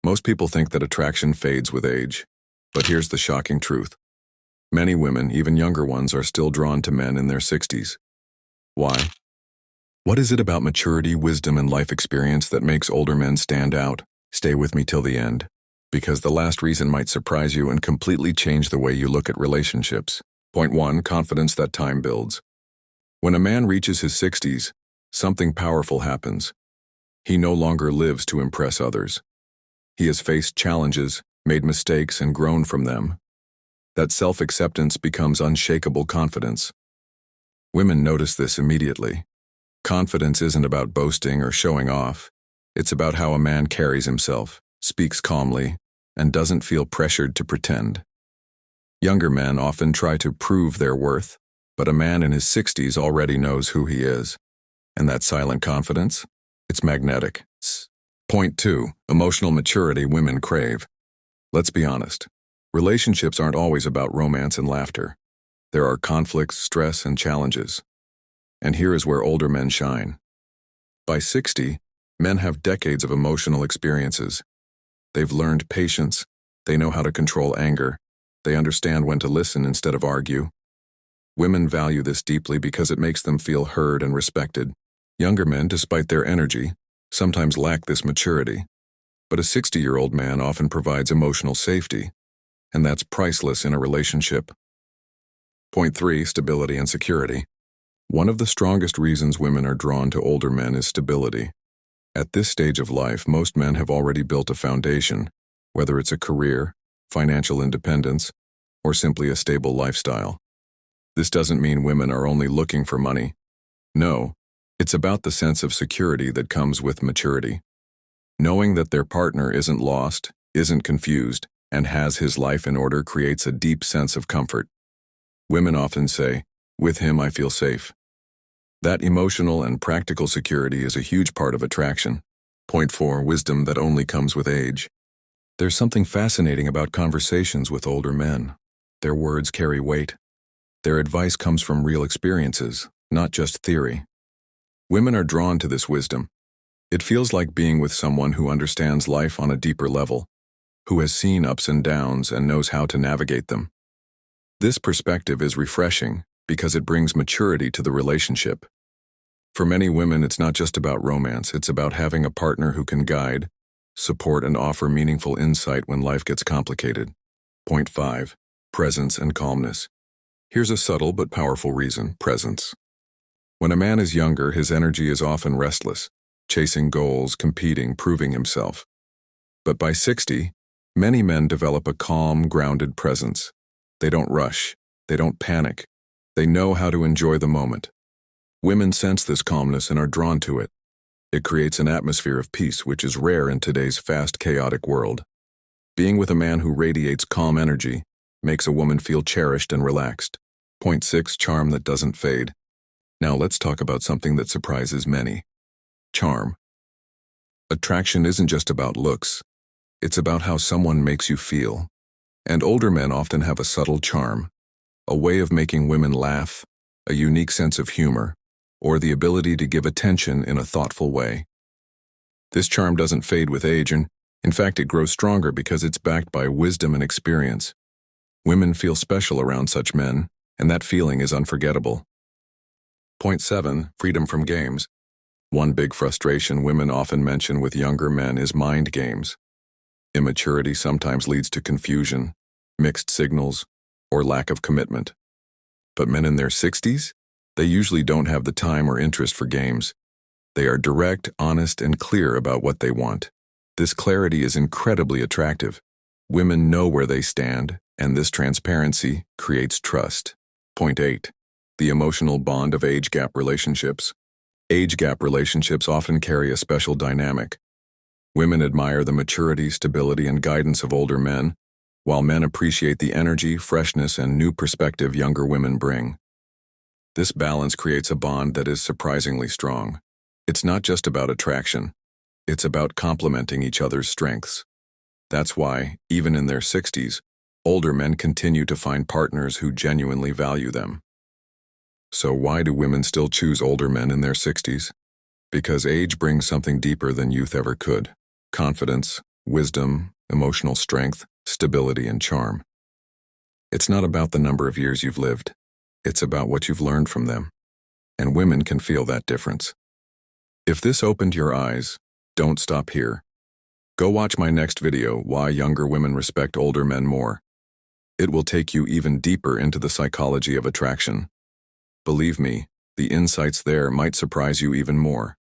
Most people think that attraction fades with age. But here's the shocking truth. Many women, even younger ones, are still drawn to men in their 60s. Why? What is it about maturity, wisdom, and life experience that makes older men stand out? Stay with me till the end, because the last reason might surprise you and completely change the way you look at relationships. Point 1. Confidence that time builds. When a man reaches his 60s, something powerful happens. He no longer lives to impress others. He has faced challenges, made mistakes, and grown from them. That self-acceptance becomes unshakable confidence. Women notice this immediately. Confidence isn't about boasting or showing off. It's about how a man carries himself, speaks calmly, and doesn't feel pressured to pretend. Younger men often try to prove their worth, but a man in his 60s already knows who he is. And that silent confidence? It's magnetic. Point 2. Emotional maturity women crave. Let's be honest. Relationships aren't always about romance and laughter. There are conflicts, stress, and challenges. And here is where older men shine. By 60, men have decades of emotional experiences. They've learned patience. They know how to control anger. They understand when to listen instead of argue. Women value this deeply because it makes them feel heard and respected. Younger men, despite their energy, sometimes lack this maturity. But a 60-year-old man often provides emotional safety, and that's priceless in a relationship. Point 3. Stability and security. One of the strongest reasons women are drawn to older men is stability. At this stage of life, most men have already built a foundation, whether it's a career, financial independence, or simply a stable lifestyle. This doesn't mean women are only looking for money. No, it's about the sense of security that comes with maturity. Knowing that their partner isn't lost, isn't confused, and has his life in order creates a deep sense of comfort. Women often say, "With him I feel safe." That emotional and practical security is a huge part of attraction. Point 4. Wisdom that only comes with age. There's something fascinating about conversations with older men. Their words carry weight. Their advice comes from real experiences, not just theory. Women are drawn to this wisdom. It feels like being with someone who understands life on a deeper level, who has seen ups and downs and knows how to navigate them. This perspective is refreshing because it brings maturity to the relationship. For many women, it's not just about romance, it's about having a partner who can guide, support, and offer meaningful insight when life gets complicated. Point 5. Presence and calmness. Here's a subtle but powerful reason: presence. When a man is younger, his energy is often restless, chasing goals, competing, proving himself. But by 60, many men develop a calm, grounded presence. They don't rush. They don't panic. They know how to enjoy the moment. Women sense this calmness and are drawn to it. It creates an atmosphere of peace, which is rare in today's fast, chaotic world. Being with a man who radiates calm energy makes a woman feel cherished and relaxed. Point 6. Charm that doesn't fade. Now let's talk about something that surprises many. Charm. Attraction isn't just about looks. It's about how someone makes you feel. And older men often have a subtle charm, a way of making women laugh, a unique sense of humor, or the ability to give attention in a thoughtful way. This charm doesn't fade with age, and in fact it grows stronger because it's backed by wisdom and experience. Women feel special around such men, and that feeling is unforgettable. Point 7. Freedom from games. One big frustration women often mention with younger men is mind games. Immaturity sometimes leads to confusion, mixed signals, or lack of commitment. But men in their 60s? They usually don't have the time or interest for games. They are direct, honest, and clear about what they want. This clarity is incredibly attractive. Women know where they stand, and this transparency creates trust. Point 8. The emotional bond of age gap relationships. Age gap relationships often carry a special dynamic. Women admire the maturity, stability, and guidance of older men, while men appreciate the energy, freshness, and new perspective younger women bring. This balance creates a bond that is surprisingly strong. It's not just about attraction. It's about complementing each other's strengths. That's why, even in their 60s, older men continue to find partners who genuinely value them. So why do women still choose older men in their 60s? Because age brings something deeper than youth ever could: confidence, wisdom, emotional strength, stability, and charm. It's not about the number of years you've lived. It's about what you've learned from them. And women can feel that difference. If this opened your eyes, don't stop here. Go watch my next video, Why Younger Women Respect Older Men More. It will take you even deeper into the psychology of attraction. Believe me, the insights there might surprise you even more.